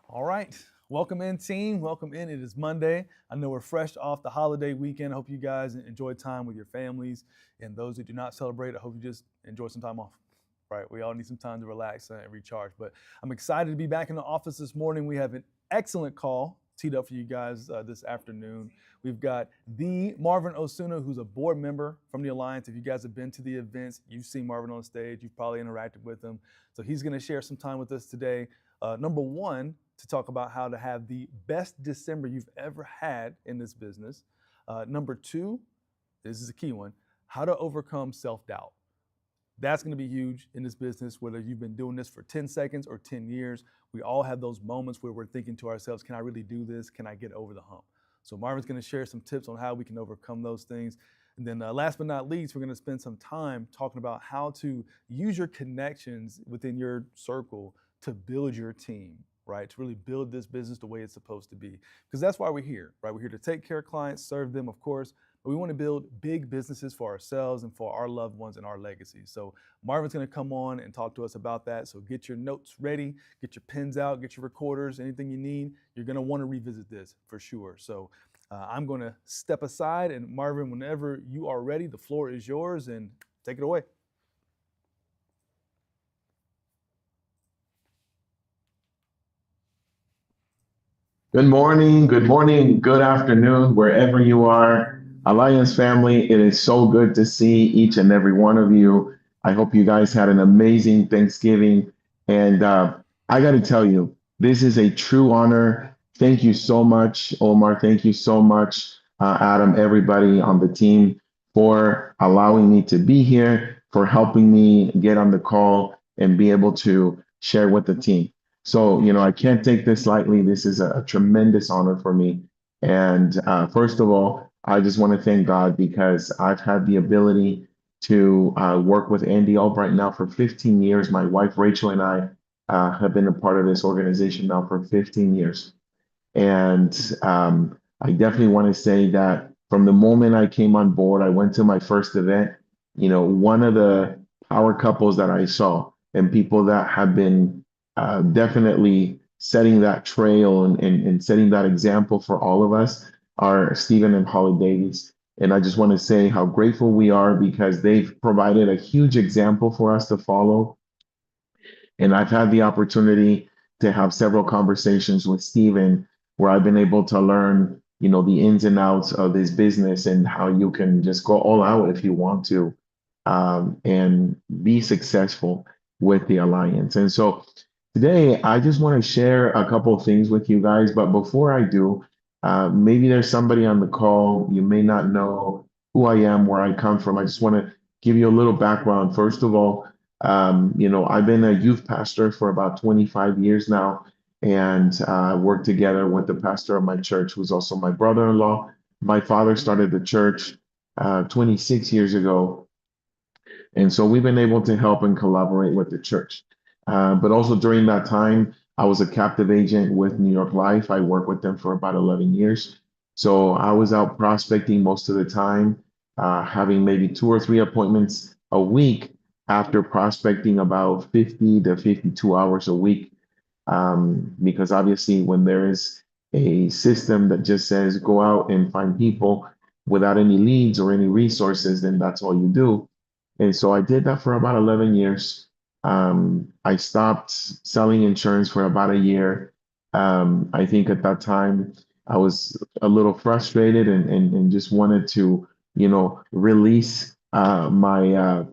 All right. Welcome in, team. Welcome in. It is Monday. I know we're fresh off the holiday weekend. I hope you guys enjoy time with your families. And those who do not celebrate, I hope you just enjoy some time off. Right? We all need some time to relax and recharge. But I'm excited to be back in the office this morning. We have an excellent call teed up for you guys this afternoon. We've got the Marvin Osuna, who's a board member from the Alliance. If you guys have been to the events, you've seen Marvin on stage, you've probably interacted with him. So he's going to share some time with us today. Number one, to talk about how to have the best December you've ever had in this business. Number two, this is a key one, how to overcome self-doubt. That's going to be huge in this business, whether you've been doing this for 10 seconds or 10 years. We all have those moments where we're thinking to ourselves, can I really do this? Can I get over the hump? So Marvin's going to share some tips on how we can overcome those things. And then last but not least, we're going to spend some time talking about how to use your connections within your circle to build your team, right? To really build this business the way it's supposed to be. Because that's why we're here, right? We're here to take care of clients, serve them, of course, but we want to build big businesses for ourselves and for our loved ones and our legacy. So Marvin's going to come on and talk to us about that. So get your notes ready, get your pens out, get your recorders, anything you need. You're going to want to revisit this for sure. So I'm going to step aside, and Marvin, whenever you are ready, the floor is yours, and take it away. Good morning, good afternoon, wherever you are. Alliance family, it is so good to see each and every one of you. I hope you guys had an amazing Thanksgiving. And I got to tell you, this is a true honor. Thank you so much, Omar. Thank you so much, Adam, everybody on the team for allowing me to be here, for helping me get on the call and be able to share with the team. So, I can't take this lightly. This is a tremendous honor for me. And first of all, I just want to thank God because I've had the ability to work with Andy Albright now for 15 years. My wife, Rachel, and I have been a part of this organization now for 15 years. And I definitely want to say that from the moment I came on board, I went to my first event. One of the power couples that I saw and people that have been definitely setting that trail and setting that example for all of us are Stephen and Holly Davies. And I just want to say how grateful we are because they've provided a huge example for us to follow. And I've had the opportunity to have several conversations with Stephen where I've been able to learn, the ins and outs of this business and how you can just go all out if you want to and be successful with the Alliance. And so today, I just want to share a couple of things with you guys. But before I do, maybe there's somebody on the call, you may not know who I am, where I come from. I just want to give you a little background. First of all, I've been a youth pastor for about 25 years now, and worked together with the pastor of my church, who's also my brother-in-law. My father started the church 26 years ago, and so we've been able to help and collaborate with the church. But also during that time, I was a captive agent with New York Life. I worked with them for about 11 years. So I was out prospecting most of the time, having maybe 2 or 3 appointments a week after prospecting about 50 to 52 hours a week. Because obviously, when there is a system that just says go out and find people without any leads or any resources, then that's all you do. And so I did that for about 11 years. I stopped selling insurance for about a year. I think at that time I was a little frustrated and just wanted to, release my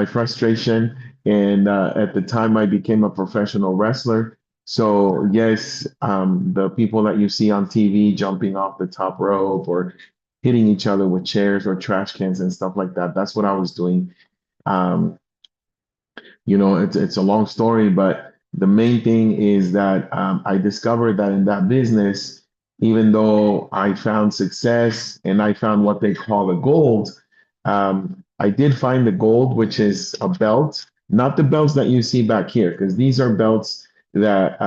frustration. And at the time, I became a professional wrestler. So yes, the people that you see on TV jumping off the top rope or hitting each other with chairs or trash cans and stuff like that, that's what I was doing. Um, it's a long story, but the main thing is that I discovered that in that business, even though I found success and I found what they call the gold, I did find the gold, which is a belt, not the belts that you see back here, because these are belts that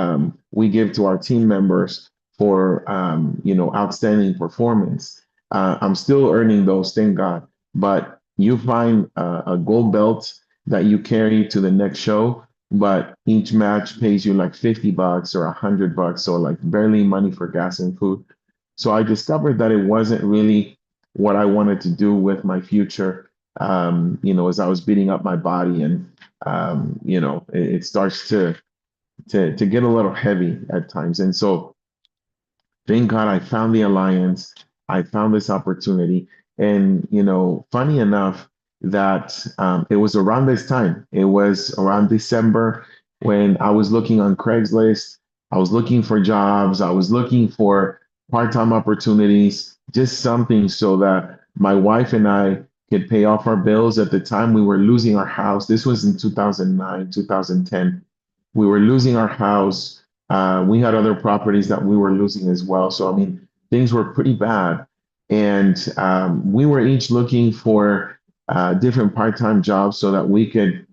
we give to our team members for outstanding performance. I'm still earning those, thank God. But you find a gold belt that you carry to the next show. but each match pays you like $50 or $100, so like barely money for gas and food. So I discovered that it wasn't really what I wanted to do with my future. As I was beating up my body, and it starts to get a little heavy at times. And so thank God I found the alliance. I found this opportunity. And, funny enough that it was around this time, it was around December when I was looking on Craigslist. I was looking for jobs. I was looking for part-time opportunities, just something so that my wife and I could pay off our bills. At the time, we were losing our house. This was in 2009, 2010. We were losing our house. We had other properties that we were losing as well. So, I mean, things were pretty bad. And we were each looking for different part-time jobs so that we could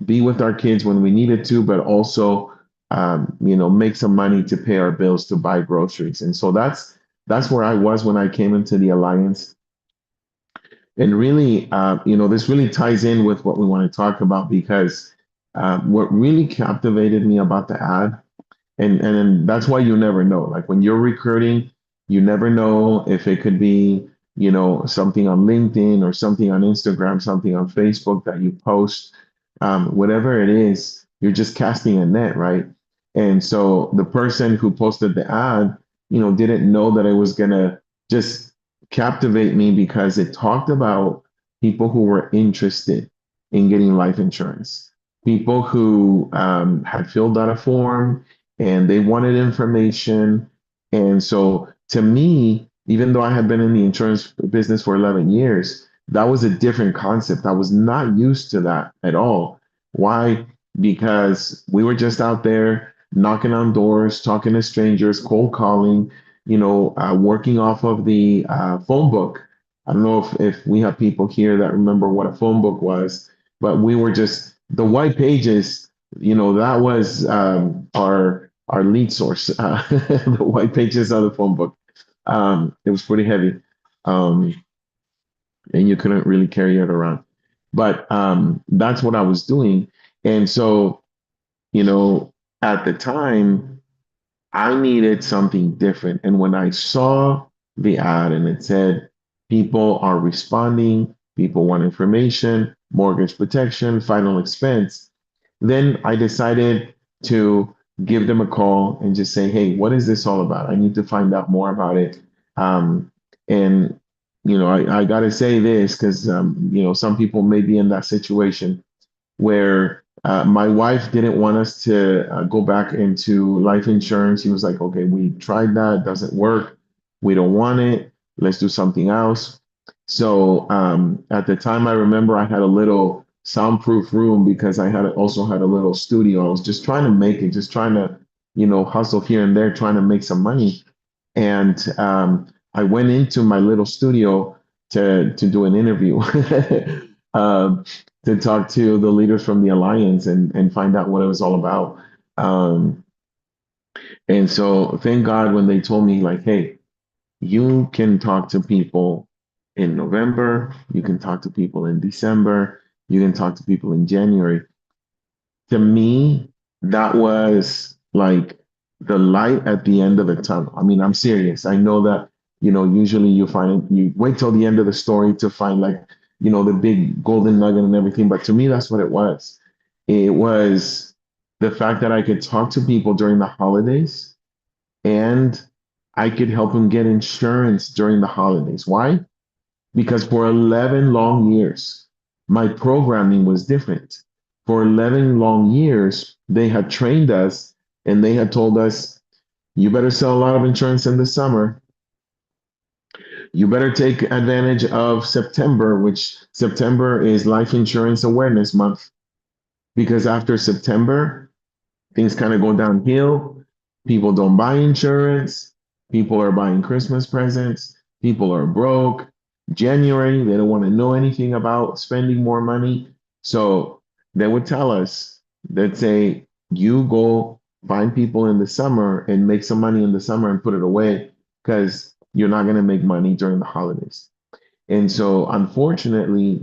be with our kids when we needed to, but also, make some money to pay our bills to buy groceries. And so that's where I was when I came into the Alliance. And really, this really ties in with what we want to talk about because what really captivated me about the ad, and that's why you never know. Like when you're recruiting, you never know if it could be, something on LinkedIn or something on Instagram, something on Facebook that you post. Whatever it is, you're just casting a net, right? And so the person who posted the ad, didn't know that it was gonna just captivate me because it talked about people who were interested in getting life insurance, people who had filled out a form and they wanted information. And so to me, even though I had been in the insurance business for 11 years, that was a different concept. I was not used to that at all. Why? Because we were just out there knocking on doors, talking to strangers, cold calling, working off of the phone book. I don't know if we have people here that remember what a phone book was, but we were just the white pages, that was our lead source, the white pages of the phone book. It was pretty heavy, um, and you couldn't really carry it around. But that's what I was doing. And so, you know, at the time, I needed something different. And when I saw the ad and it said, people are responding, people want information, mortgage protection, final expense, then I decided to give them a call and just say, hey, what is this all about? I need to find out more about it. And, I got to say this because, some people may be in that situation where my wife didn't want us to go back into life insurance. He was like, okay, we tried that, it doesn't work. We don't want it. Let's do something else. So at the time, I remember I had a little soundproof room because I had also had a little studio. I was just trying to make it, just trying to, hustle here and there, trying to make some money. And I went into my little studio to do an interview, um, to talk to the leaders from the alliance and find out what it was all about. Um, and so thank God when they told me like, hey, you can talk to people in November, you can talk to people in December, you can talk to people in January. To me, that was like the light at the end of the tunnel. I mean, I'm serious. I know that, usually you wait till the end of the story to find like, the big golden nugget and everything. But to me, that's what it was. It was the fact that I could talk to people during the holidays and I could help them get insurance during the holidays. Why? Because for 11 long years, my programming was different. For 11 long years, they had trained us and they had told us, you better sell a lot of insurance in the summer. You better take advantage of September, which September is Life Insurance Awareness Month, because after September, things kind of go downhill. People don't buy insurance. People are buying Christmas presents. People are broke. January, they don't want to know anything about spending more money. So they would tell us, they'd say, you go find people in the summer and make some money in the summer and put it away because you're not going to make money during the holidays. And so, unfortunately,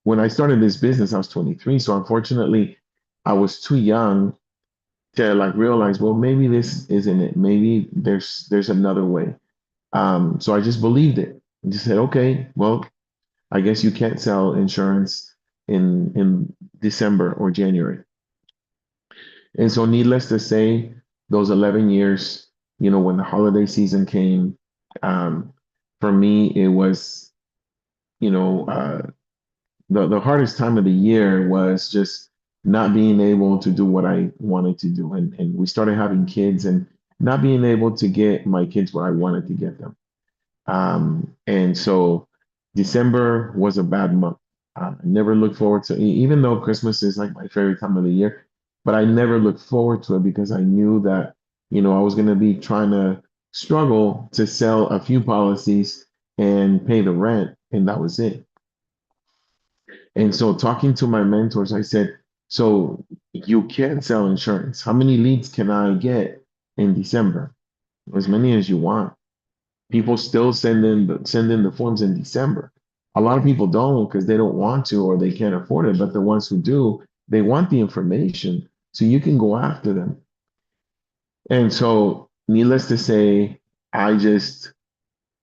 when I started this business, I was 23. So, unfortunately, I was too young to like realize, well, maybe this isn't it. Maybe there's another way. So I just believed it. I just said, okay, well, I guess you can't sell insurance in December or January. And so needless to say, those 11 years, when the holiday season came, um, for me, it was, you know, the hardest time of the year was just not being able to do what I wanted to do. And we started having kids and not being able to get my kids what I wanted to get them. And so December was a bad month. I never looked forward to, even though Christmas is like my favorite time of the year, but I never looked forward to it because I knew that, I was going to be trying to struggle to sell a few policies and pay the rent, and that was it. And so talking to my mentors, I said, so you can sell insurance. How many leads can I get in December? As many as you want. People still send in the forms in December. A lot of people don't because they don't want to or they can't afford it. But the ones who do, they want the information. So you can go after them. And so, needless to say, I just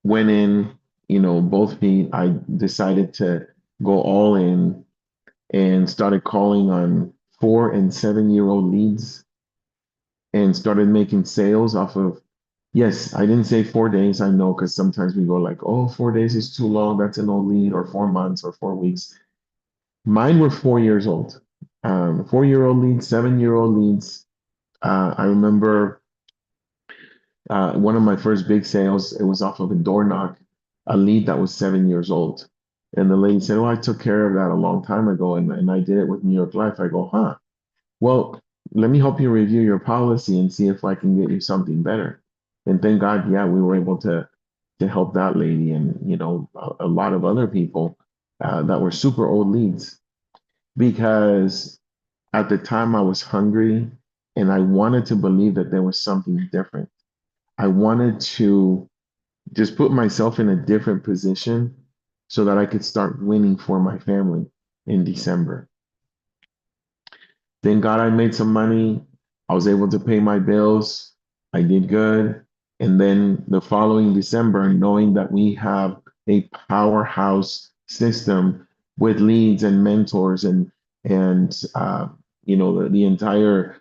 went in, both feet. I decided to go all in and started calling on 4 and 7 year old leads and started making sales off of, yes, I didn't say 4 days. I know because sometimes we go like, oh, 4 days is too long. That's an old lead, or 4 months or 4 weeks. Mine were 4 years old. 4 year old leads, 7 year old leads. I remember one of my first big sales, it was off of a door knock, a lead that was 7 years old. And the lady said, oh, I took care of that a long time ago and I did it with New York Life. I go, huh? Well, let me help you review your policy and see if I can get you something better. And thank God, yeah, we were able to help that lady and a lot of other people that were super old leads because at the time I was hungry and I wanted to believe that there was something different. I wanted to just put myself in a different position so that I could start winning for my family in December. Thank God I made some money. I was able to pay my bills. I did good. And then the following December, knowing that we have a powerhouse system with leads and mentors and the entire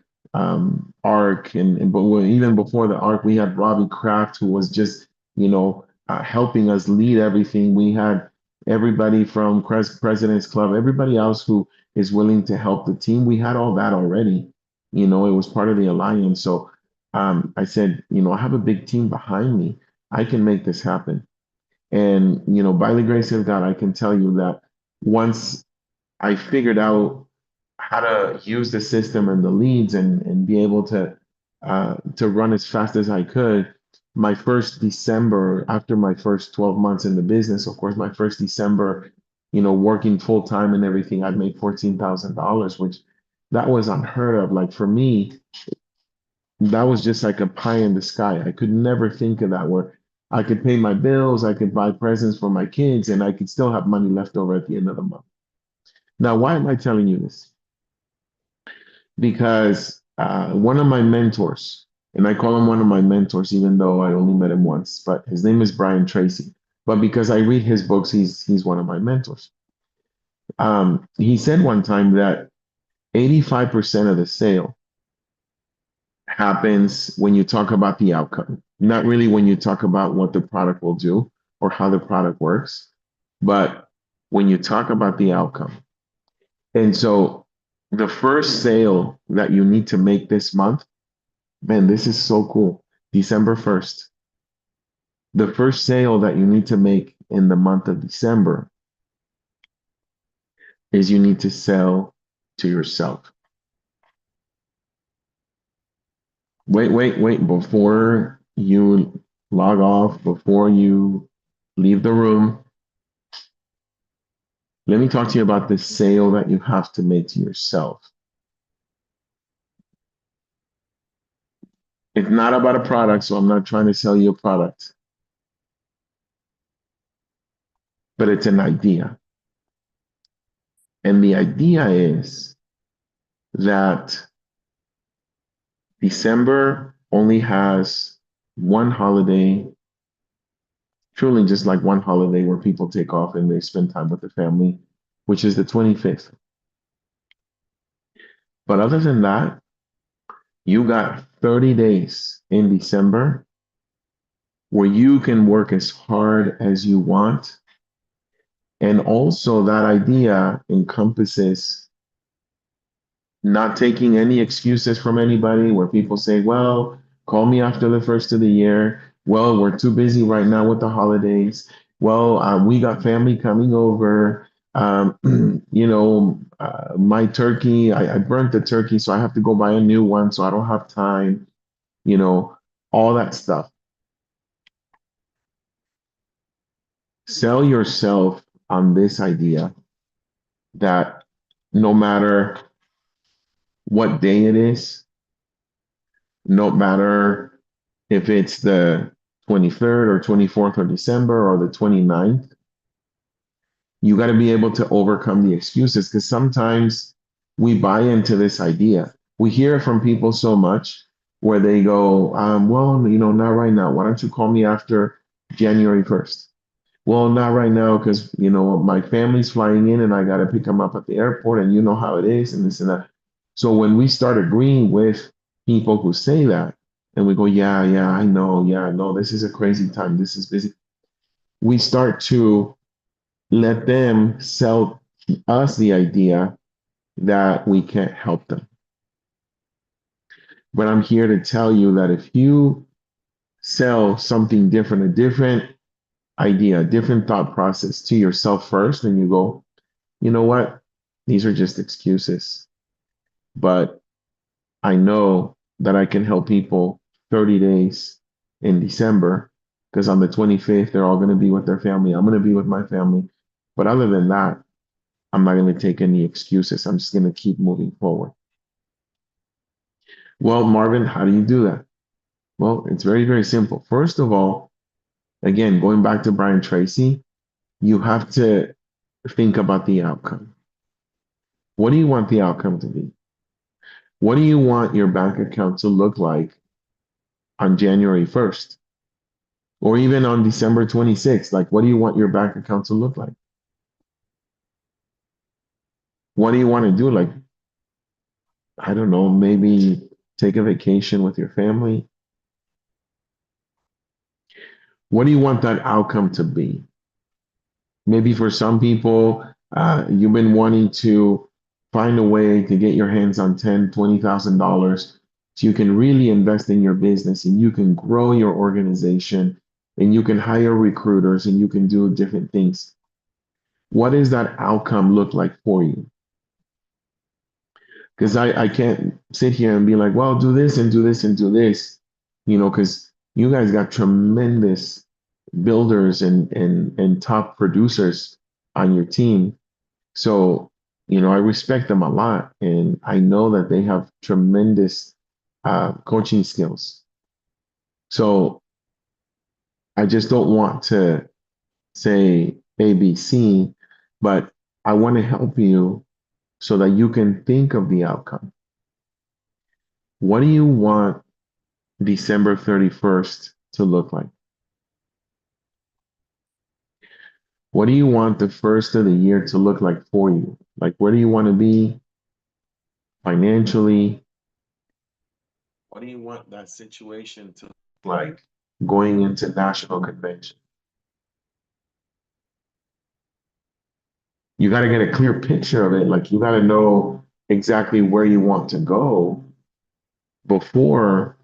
arc and but even before the arc, we had Robbie Kraft who was just helping us lead everything. We had everybody from President's Club, everybody else who is willing to help the team. We had all that already. It was part of the alliance. So I said, I have a big team behind me. I can make this happen. And, by the grace of God, I can tell you that once I figured out how to use the system and the leads and be able to run as fast as I could. My first December, after my first 12 months in the business, of course, my first December, working full time and everything, I made $14,000, which that was unheard of. Like for me, that was just like a pie in the sky. I could never think of that where I could pay my bills, I could buy presents for my kids, and I could still have money left over at the end of the month. Now, why am I telling you this? Because one of my mentors, and I call him one of my mentors, even though I only met him once, but his name is Brian Tracy. But because I read his books, he's one of my mentors. He said one time that 85% of the sale happens when you talk about the outcome, not really when you talk about what the product will do or how the product works, but when you talk about the outcome. And so the first sale that you need to make this month, man, this is so cool. December 1st. The first sale that you need to make in the month of December is you need to sell to yourself. Wait. Before you log off, before you leave the room, let me talk to you about the sale that you have to make to yourself. It's not about a product, so I'm not trying to sell you a product, but it's an idea. And the idea is that December only has one holiday, truly just like one holiday where people take off and they spend time with the family, which is the 25th. But other than that, you got 30 days in December where you can work as hard as you want. And also, that idea encompasses not taking any excuses from anybody where people say, well, call me after the first of the year. Well, we're too busy right now with the holidays. Well, we got family coming over. My turkey, I burnt the turkey, so I have to go buy a new one, so I don't have time, you know, all that stuff. Sell yourself on this idea that no matter what day it is, no matter if it's the 23rd or 24th of December or the 29th, you got to be able to overcome the excuses because sometimes we buy into this idea. We hear it from people so much where they go, well, not right now. Why don't you call me after January 1st? Well, not right now because, my family's flying in and I got to pick them up at the airport and you know how it is and this and that. So when we start agreeing with people who say that and we go, yeah, yeah, I know, yeah, no, this is a crazy time. This is busy. We start to let them sell us the idea that we can't help them. But I'm here to tell you that if you sell something different, a different idea, a different thought process to yourself first, and you go, you know what? These are just excuses. But I know that I can help people 30 days in December because on the 25th, they're all going to be with their family. I'm going to be with my family. But other than that, I'm not going to take any excuses. I'm just going to keep moving forward. Well, Marvin, how do you do that? Well, it's very, very simple. First of all, again, going back to Brian Tracy, you have to think about the outcome. What do you want the outcome to be? What do you want your bank account to look like on January 1st? Or even on December 26th? Like, what do you want your bank account to look like? What do you want to do? Like, I don't know, maybe take a vacation with your family. What do you want that outcome to be? Maybe for some people, you've been wanting to find a way to get your hands on $10,000, $20,000 so you can really invest in your business and you can grow your organization and you can hire recruiters and you can do different things. What does that outcome look like for you? Because I can't sit here and be like, well, do this and do this and do this, because you guys got tremendous builders and top producers on your team. So, I respect them a lot, and I know that they have tremendous coaching skills. So I just don't want to say ABC, but I want to help you so that you can think of the outcome. What do you want December 31st to look like? What do you want the first of the year to look like for you? Like, where do you want to be financially? What do you want that situation to look like going into national convention? You got to get a clear picture of it. Like, you got to know exactly where you want to go before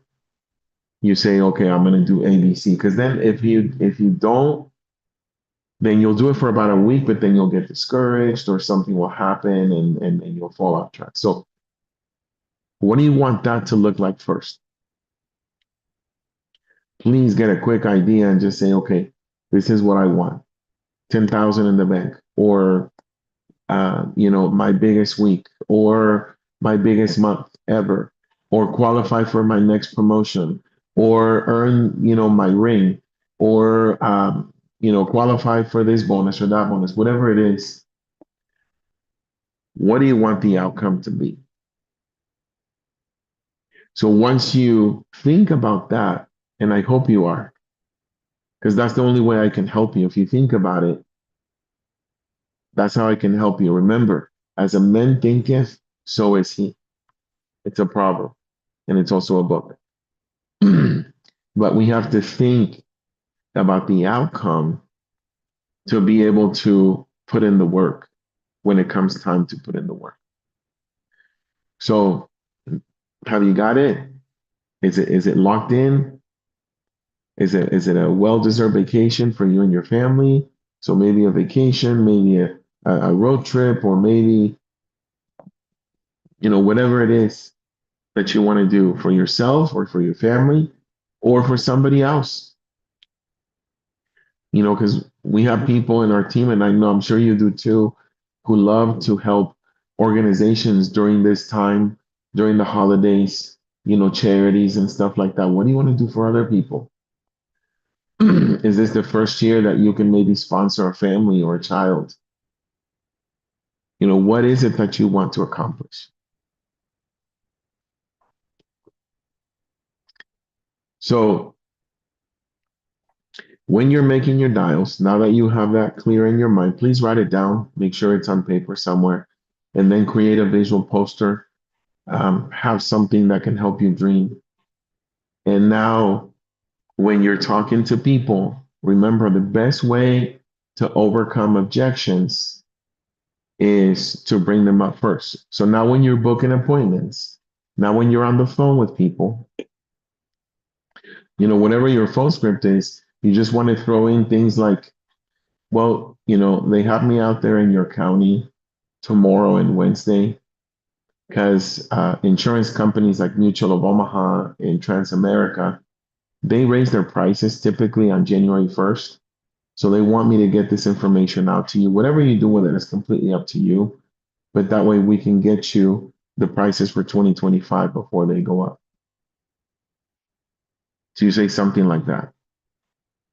you say, okay, I'm going to do ABC. Because then if you don't, then you'll do it for about a week, but then you'll get discouraged or something will happen and you'll fall off track. So what do you want that to look like first? Please get a quick idea and just say, okay, this is what I want. 10,000 in the bank, or my biggest week, or my biggest month ever, or qualify for my next promotion, or earn, my ring, or qualify for this bonus or that bonus, whatever it is. What do you want the outcome to be? So once you think about that, and I hope you are, because that's the only way I can help you. If you think about it, that's how I can help you. Remember, as a man thinketh, so is he. It's a proverb, and it's also a book. But we have to think about the outcome to be able to put in the work when it comes time to put in the work. So, have you got it? Is it locked in? Is it a well-deserved vacation for you and your family? So maybe a vacation, maybe a road trip, or maybe, whatever it is that you want to do for yourself or for your family or for somebody else. Because we have people in our team, and I know I'm sure you do too, who love to help organizations during this time, during the holidays, charities and stuff like that. What do you want to do for other people? Is this the first year that you can maybe sponsor a family or a child? What is it that you want to accomplish? So when you're making your dials, now that you have that clear in your mind, please write it down, make sure it's on paper somewhere, and then create a visual poster. Have something that can help you dream. And now, when you're talking to people, remember the best way to overcome objections is to bring them up first. So now, when you're booking appointments, now when you're on the phone with people, whatever your phone script is, you just want to throw in things like, well, they have me out there in your county tomorrow and Wednesday because insurance companies like Mutual of Omaha and Transamerica, they raise their prices typically on January 1st. So they want me to get this information out to you. Whatever you do with it is completely up to you. But that way we can get you the prices for 2025 before they go up. So you say something like that.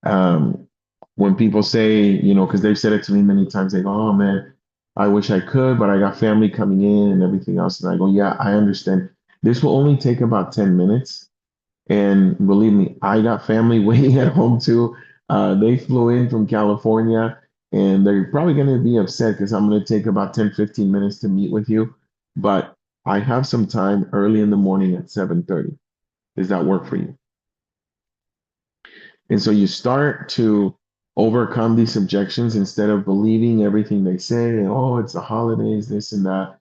Um, when people say, because they've said it to me many times, they go, oh man, I wish I could, but I got family coming in and everything else. And I go, yeah, I understand. This will only take about 10 minutes. And believe me, I got family waiting at home too. They flew in from California and they're probably going to be upset because I'm going to take about 10, 15 minutes to meet with you. But I have some time early in the morning at 7:30. Does that work for you? And so you start to overcome these objections instead of believing everything they say. Oh, it's the holidays, this and that.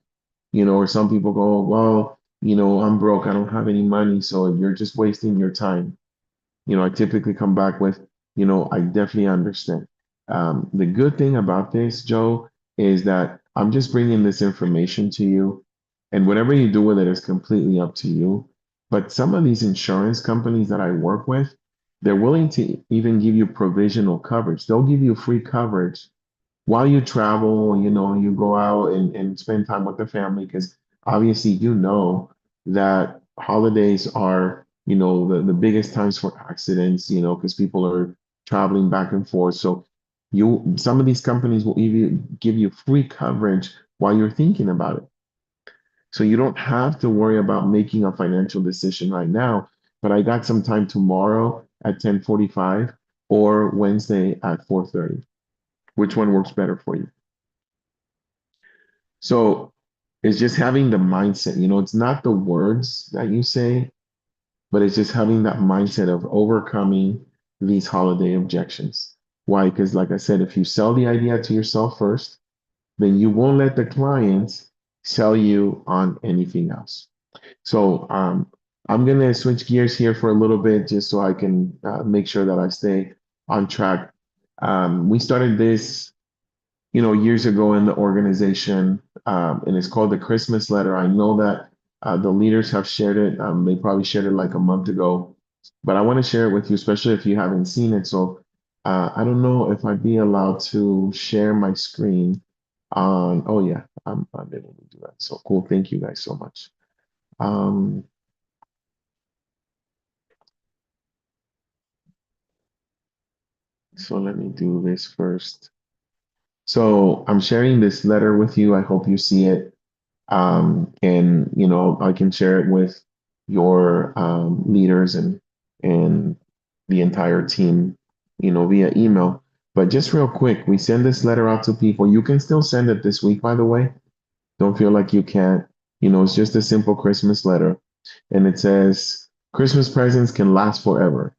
Or some people go, well, I'm broke. I don't have any money. So you're just wasting your time. I typically come back with, I definitely understand. The good thing about this, Joe, is that I'm just bringing this information to you, and whatever you do with it is completely up to you. But some of these insurance companies that I work with, they're willing to even give you provisional coverage. They'll give you free coverage while you travel, you go out and spend time with the family, because obviously that holidays are, the biggest times for accidents, because people are traveling back and forth. So some of these companies will even give you free coverage while you're thinking about it. So you don't have to worry about making a financial decision right now. But I got some time tomorrow at 10:45 or Wednesday at 4:30. Which one works better for you? So it's just having the mindset, it's not the words that you say, but it's just having that mindset of overcoming these holiday objections. Why? Because, like I said, if you sell the idea to yourself first, then you won't let the clients sell you on anything else. So I'm going to switch gears here for a little bit just so I can make sure that I stay on track. We started this years ago in the organization, and it's called the Christmas letter. I know that the leaders have shared it. They probably shared it like a month ago, but I want to share it with you, especially if you haven't seen it. So I don't know if I'd be allowed to share my screen on. Oh yeah, I'm able to do that. So cool. Thank you guys so much. Um, so let me do this first. So I'm sharing this letter with you. I hope you see it. And I can share it with your leaders and the entire team, via email. But just real quick, we send this letter out to people. You can still send it this week, by the way. Don't feel like you can't. It's just a simple Christmas letter. And it says, Christmas presents can last forever.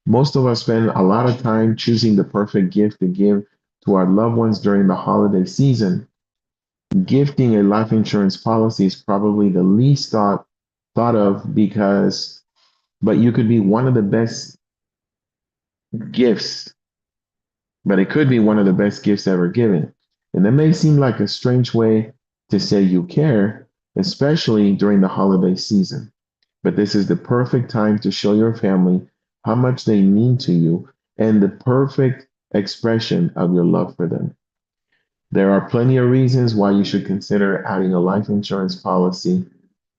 Most of us spend a lot of time choosing the perfect gift to give to our loved ones during the holiday season. Gifting a life insurance policy is probably the least thought of because, but you could be one of the best gifts, but it could be one of the best gifts ever given. And that may seem like a strange way to say you care, especially during the holiday season. But this is the perfect time to show your family how much they mean to you and the perfect expression of your love for them. There are plenty of reasons why you should consider adding a life insurance policy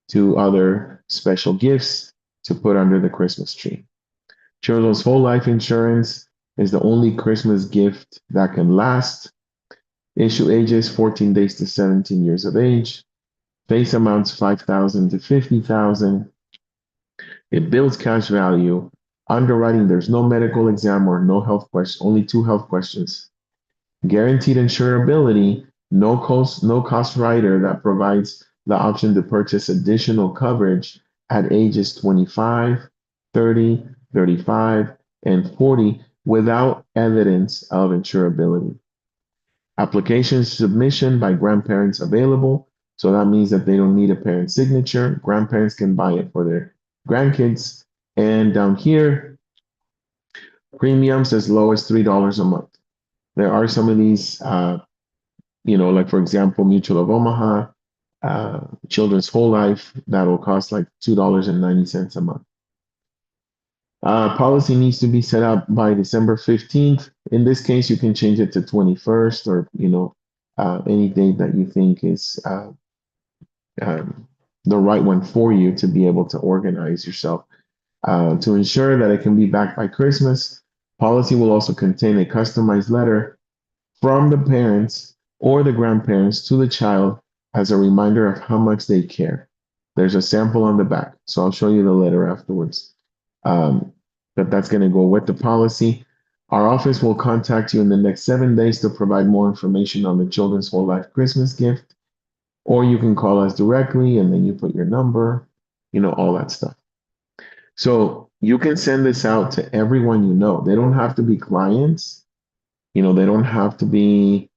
to other special gifts to put under the Christmas tree. Children's whole life insurance is the only Christmas gift that can last. Issue ages 14 days to 17 years of age. Face amounts 5,000 to 50,000. It builds cash value. Underwriting, there's no medical exam or no health question, only two health questions. Guaranteed insurability, no cost rider that provides the option to purchase additional coverage at ages 25, 30, 35, and 40 without evidence of insurability. Application submission by grandparents available. So that means that they don't need a parent signature. Grandparents can buy it for their grandkids. And down here, premiums as low as $3 a month. There are some of these, like for example, Mutual of Omaha, Children's Whole Life, that'll cost like $2.90 a month. Policy needs to be set up by December 15th. In this case, you can change it to 21st or, any date that you think is the right one for you to be able to organize yourself. To ensure that it can be back by Christmas, policy will also contain a customized letter from the parents or the grandparents to the child as a reminder of how much they care. There's a sample on the back, so I'll show you the letter afterwards. But that's going to go with the policy. Our office will contact you in the next 7 days to provide more information on the Children's Whole Life Christmas gift, or you can call us directly and then you put your number, all that stuff. So you can send this out to everyone you know. They don't have to be clients. They don't have to be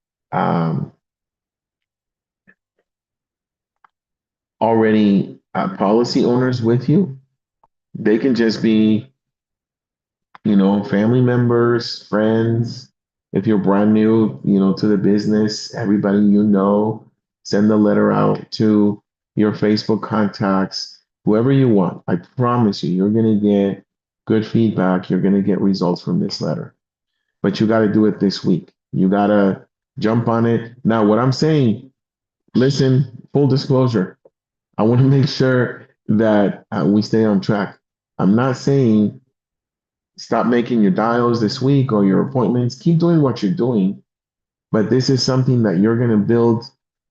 already policy owners with you. They can just be, family members, friends. If you're brand new, to the business, everybody send the letter out to your Facebook contacts, whoever you want. I promise you, you're going to get good feedback. You're going to get results from this letter. But you got to do it this week. You got to jump on it. Now, what I'm saying, listen, full disclosure, I want to make sure that we stay on track. I'm not saying stop making your dials this week or your appointments. Keep doing what you're doing. But this is something that you're going to build,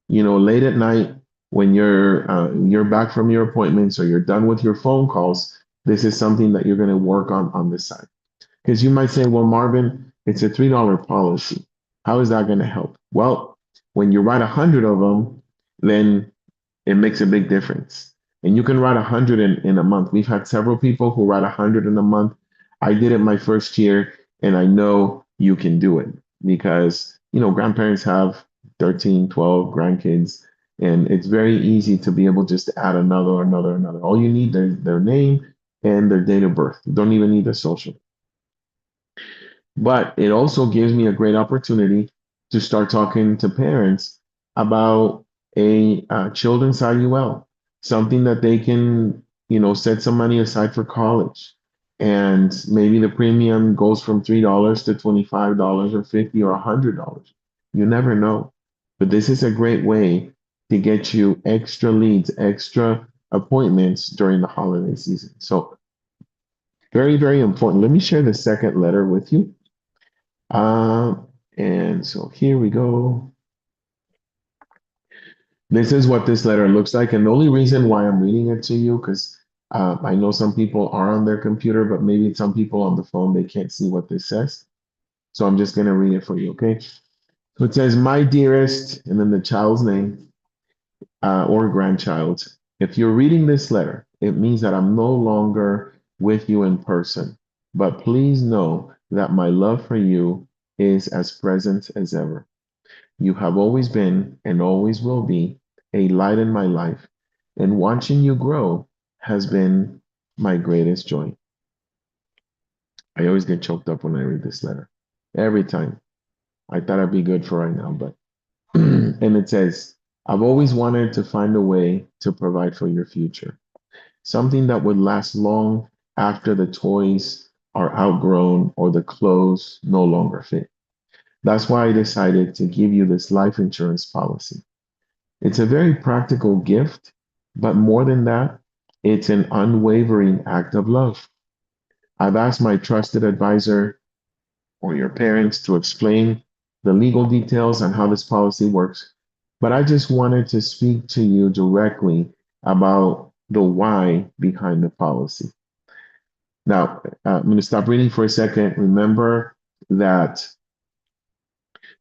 late at night when you're back from your appointments or you're done with your phone calls. This is something that you're going to work on this side. Because you might say, well, Marvin, it's a $3 policy. How is that going to help? Well, when you write 100 of them, then it makes a big difference. And you can write 100 in a month. We've had several people who write 100 in a month. I did it my first year, and I know you can do it because, grandparents have 13, 12 grandkids, and it's very easy to be able just to add another. All you need is their name and their date of birth. You don't even need their social. But it also gives me a great opportunity to start talking to parents about a children's IUL, something that they can, set some money aside for college. And maybe the premium goes from $3 to $25 or $50 or $100. You never know. But this is a great way to get you extra leads, extra appointments during the holiday season. So very, very important. Let me share the second letter with you. And so here we go. This is what this letter looks like. And the only reason why I'm reading it to you, because I know some people are on their computer, but maybe some people on the phone, they can't see what this says. So I'm just going to read it for you, okay? So it says, "My dearest," and then the child's name or grandchild. If you're reading this letter, it means that I'm no longer with you in person. But please know that my love for you is as present as ever. You have always been and always will be a light in my life, and watching you grow has been my greatest joy. I always get choked up when I read this letter. Every time. I thought I'd be good for right now, but and it says, "I've always wanted to find a way to provide for your future, something that would last long after the toys are outgrown or the clothes no longer fit. That's why I decided to give you this life insurance policy. It's a very practical gift, but more than that, it's an unwavering act of love. I've asked my trusted advisor or your parents to explain the legal details on how this policy works, but I just wanted to speak to you directly about the why behind the policy. Now, I'm going to stop reading for a second. Remember that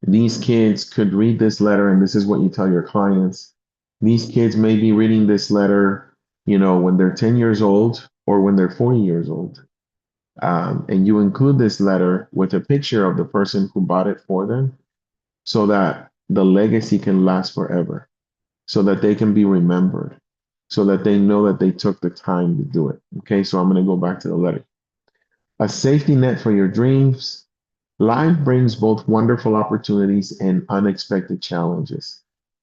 these kids could read this letter, and this is what you tell your clients. These kids may be reading this letter, when they're 10 years old or when they're 40 years old. And you include this letter with a picture of the person who bought it for them so that the legacy can last forever, so that they can be remembered, so that they know that they took the time to do it. Okay, so I'm going to go back to the letter. A safety net for your dreams. Life brings both wonderful opportunities and unexpected challenges.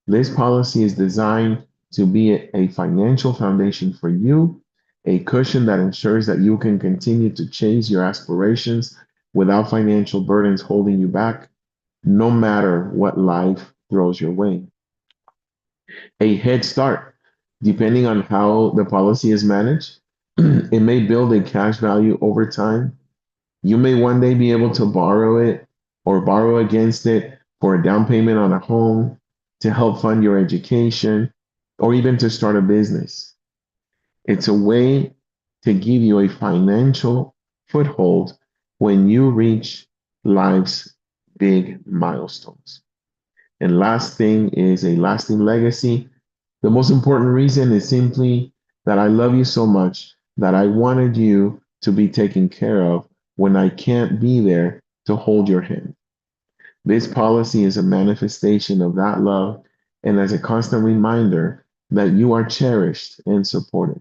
This policy is designed to be a financial foundation for you, a cushion that ensures that you can continue to chase your aspirations without financial burdens holding you back, no matter what life throws your way. A head start, depending on how the policy is managed, it may build a cash value over time. You may one day be able to borrow it or borrow against it for a down payment on a home, to help fund your education, or even to start a business. It's a way to give you a financial foothold when you reach life's big milestones. And last thing is a lasting legacy. The most important reason is simply that I love you so much that I wanted you to be taken care of when I can't be there to hold your hand. This policy is a manifestation of that love and as a constant reminder that you are cherished and supported.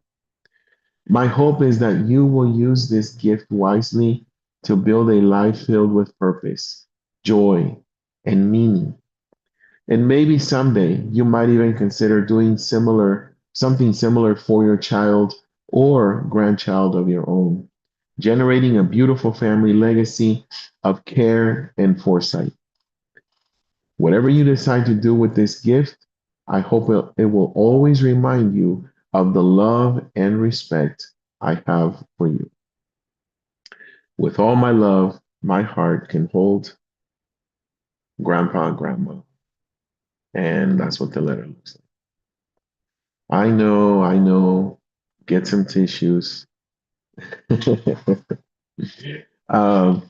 My hope is that you will use this gift wisely to build a life filled with purpose, joy, and meaning. And maybe someday you might even consider doing something similar for your child or grandchild of your own, generating a beautiful family legacy of care and foresight. Whatever you decide to do with this gift, I hope it will always remind you of the love and respect I have for you. With all my love, my heart can hold Grandpa and Grandma. And that's what the letter looks like. I know. Get some tissues. um,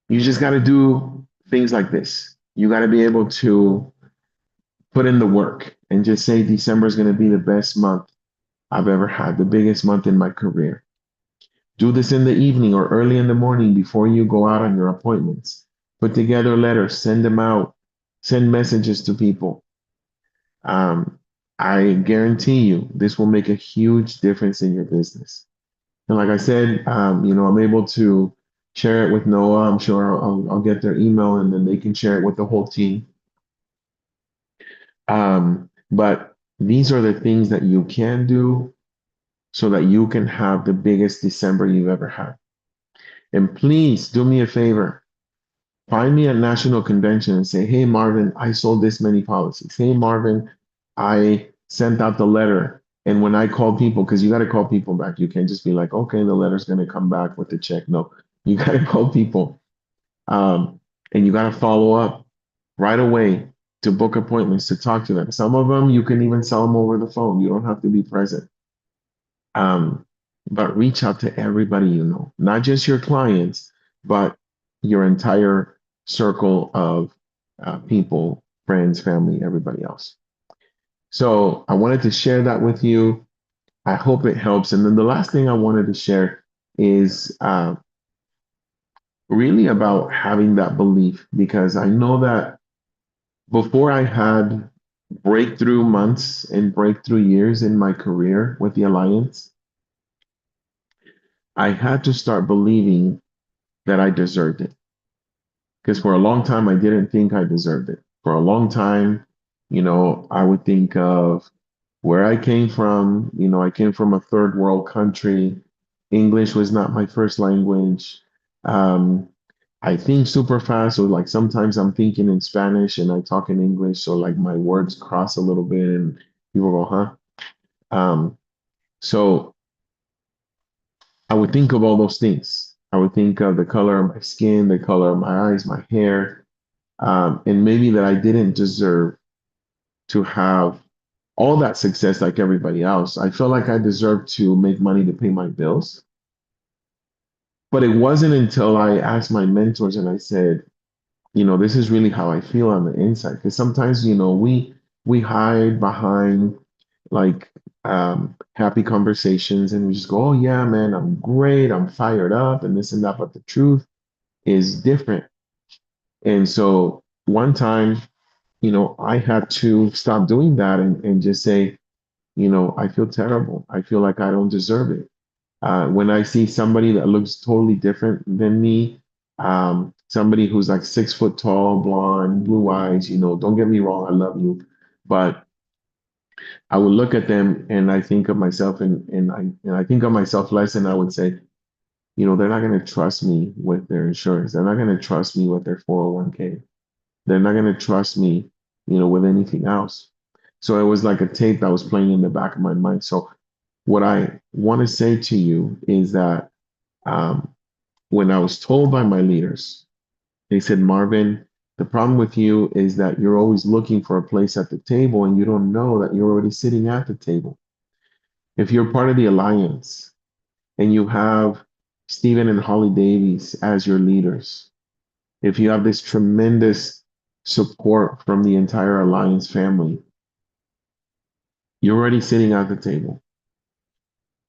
you just got to do things like this. You got to be able to put in the work and just say December is going to be the best month I've ever had, the biggest month in my career. Do this in the evening or early in the morning before you go out on your appointments. Put together letters, send them out, send messages to people. Um, I guarantee you this will make a huge difference in your business. And like I said, I'm able to share it with Noah. I'm sure I'll get their email and then they can share it with the whole team. But these are the things that you can do so that you can have the biggest December you've ever had. And please do me a favor. Find me at national convention and say, "Hey, Marvin, I sold this many policies. Hey, Marvin, I sent out the letter." And when I call people, because you got to call people back, you can't just be like, "Okay, the letter's going to come back with the check." No, you got to call people. And you got to follow up right away to book appointments to talk to them. Some of them, you can even sell them over the phone. You don't have to be present. Um, but reach out to everybody you know, not just your clients, but your entire circle of people, friends, family, everybody else. So I wanted to share that with you. I hope it helps. And then the last thing I wanted to share is really about having that belief, because I know that before I had breakthrough months and breakthrough years in my career with the Alliance, I had to start believing that I deserved it. Because for a long time, I didn't think I deserved it. For a long time, I would think of where I came from. I came from a third world country. English was not my first language. Um, I think super fast, so like sometimes I'm thinking in Spanish and I talk in English, so like my words cross a little bit and people go, huh? Um, so I would think of all those things. I would think of the color of my skin, the color of my eyes, my hair, and maybe that I didn't deserve to have all that success like everybody else. I felt like I deserved to make money to pay my bills. But it wasn't until I asked my mentors and I said, this is really how I feel on the inside. Because sometimes, we hide behind like happy conversations and we just go, oh yeah, man, I'm great, I'm fired up, and this and that. But the truth is different. And so one time, I had to stop doing that and just say, I feel terrible. I feel like I don't deserve it. When I see somebody that looks totally different than me, somebody who's like 6 foot tall, blonde, blue eyes, don't get me wrong, I love you. But I would look at them and I think of myself and I think of myself less and I would say, they're not going to trust me with their insurance. They're not going to trust me with their 401k. They're not going to trust me, with anything else. So it was like a tape that was playing in the back of my mind. So what I want to say to you is that um, when I was told by my leaders, they said, Marvin, the problem with you is that you're always looking for a place at the table and you don't know that you're already sitting at the table. If you're part of the alliance and you have Stephen and Holly Davies as your leaders, if you have this tremendous support from the entire alliance family, you're already sitting at the table.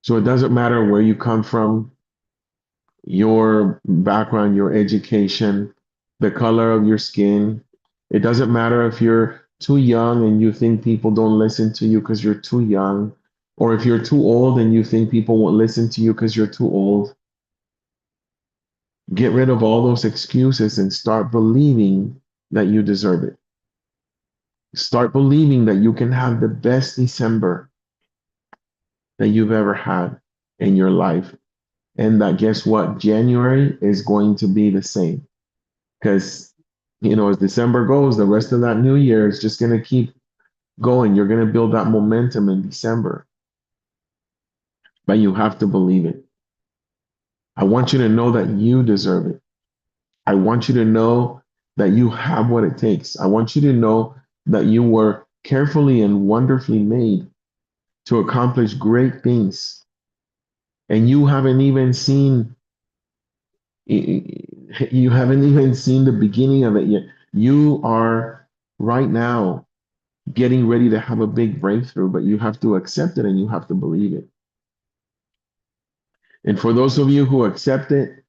So it doesn't matter where you come from, your background, your education, the color of your skin. It doesn't matter if you're too young and you think people don't listen to you because you're too young, or if you're too old and you think people won't listen to you because you're too old. Get rid of all those excuses and start believing that you deserve it. Start believing that you can have the best December that you've ever had in your life. And that guess what? January is going to be the same. Because, as December goes, the rest of that new year is just going to keep going. You're going to build that momentum in December, but you have to believe it. I want you to know that you deserve it. I want you to know that you have what it takes. I want you to know that you were carefully and wonderfully made to accomplish great things. And you haven't even seen the beginning of it yet. You are right now getting ready to have a big breakthrough, but you have to accept it and you have to believe it. And for those of you who accept it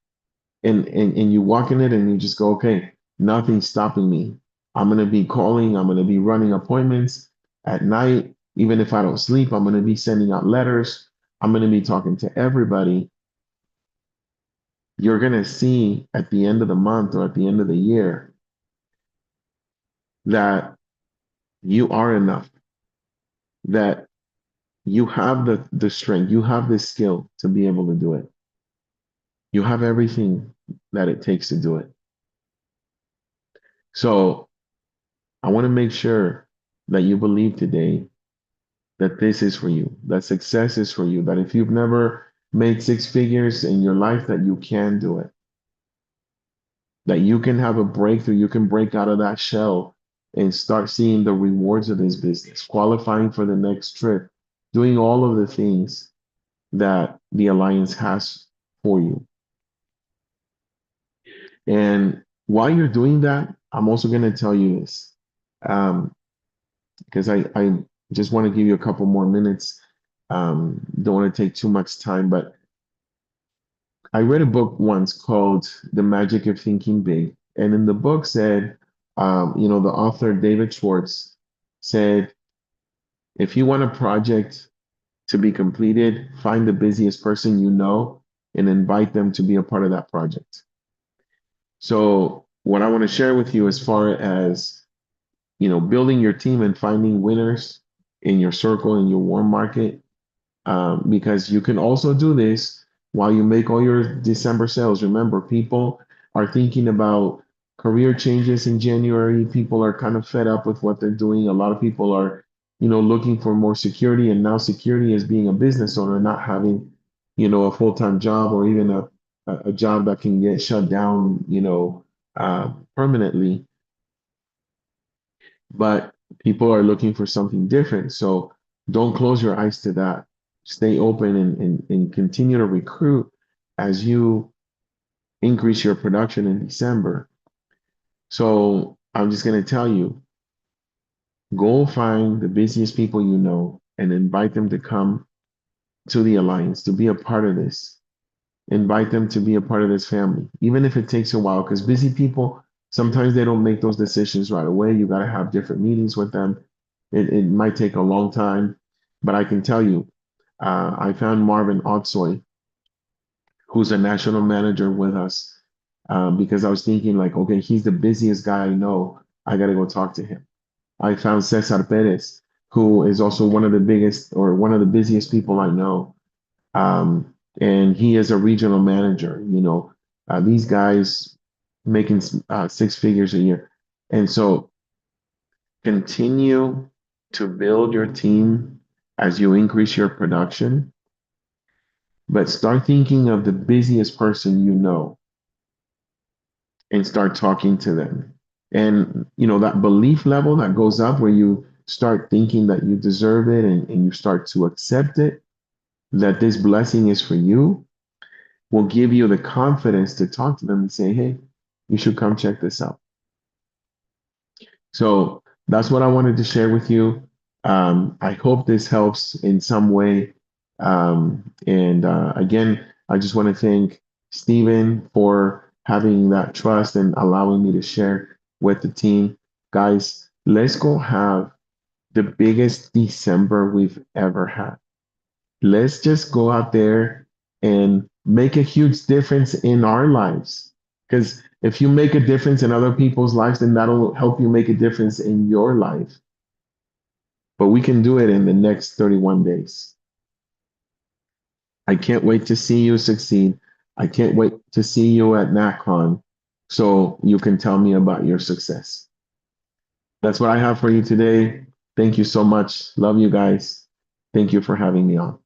and you walk in it and you just go, okay, nothing's stopping me. I'm going to be calling, I'm going to be running appointments at night. Even if I don't sleep, I'm going to be sending out letters. I'm going to be talking to everybody. You're going to see at the end of the month or at the end of the year that you are enough, that you have the strength, you have the skill to be able to do it. You have everything that it takes to do it. So I want to make sure that you believe today that this is for you, that success is for you, that if you've never made 6 figures in your life, that you can do it, that you can have a breakthrough, you can break out of that shell and start seeing the rewards of this business, qualifying for the next trip, doing all of the things that the Alliance has for you. And while you're doing that, I'm also going to tell you this, because I just want to give you a couple more minutes. Don't want to take too much time, but I read a book once called The Magic of Thinking Big. And in the book said, the author David Schwartz said, if you want a project to be completed, find the busiest person you know and invite them to be a part of that project. So what I want to share with you as far as, building your team and finding winners in your circle, in your warm market, because you can also do this while you make all your December sales. Remember, people are thinking about career changes in January. People are kind of fed up with what they're doing. A lot of people are, looking for more security, and now security is being a business owner, not having, a full-time job or even a job that can get shut down, permanently. But people are looking for something different. So don't close your eyes to that. Stay open and continue to recruit as you increase your production in December. So I'm just going to tell you, go find the busiest people you know and invite them to come to the Alliance, to be a part of this. Invite them to be a part of this family, even if it takes a while, because busy people, sometimes they don't make those decisions right away. You got to have different meetings with them. It might take a long time, but I can tell you, I found Marvin Otsoy, who's a national manager with us, because I was thinking like, okay, he's the busiest guy I know. I got to go talk to him. I found Cesar Perez, who is also one of the biggest or one of the busiest people I know. And he is a regional manager. These guys making six figures a year. And so continue to build your team as you increase your production, but start thinking of the busiest person you know and start talking to them. And that belief level that goes up where you start thinking that you deserve it, and you start to accept it, that this blessing is for you, will give you the confidence to talk to them and say, hey, you should come check this out. So that's what I wanted to share with you. I hope this helps in some way. And again, I just want to thank Stephen for having that trust and allowing me to share with the team. Guys, let's go have the biggest December we've ever had. Let's just go out there and make a huge difference in our lives. Because if you make a difference in other people's lives, then that'll help you make a difference in your life. But we can do it in the next 31 days. I can't wait to see you succeed. I can't wait to see you at NACON so you can tell me about your success. That's what I have for you today. Thank you so much. Love you guys. Thank you for having me on.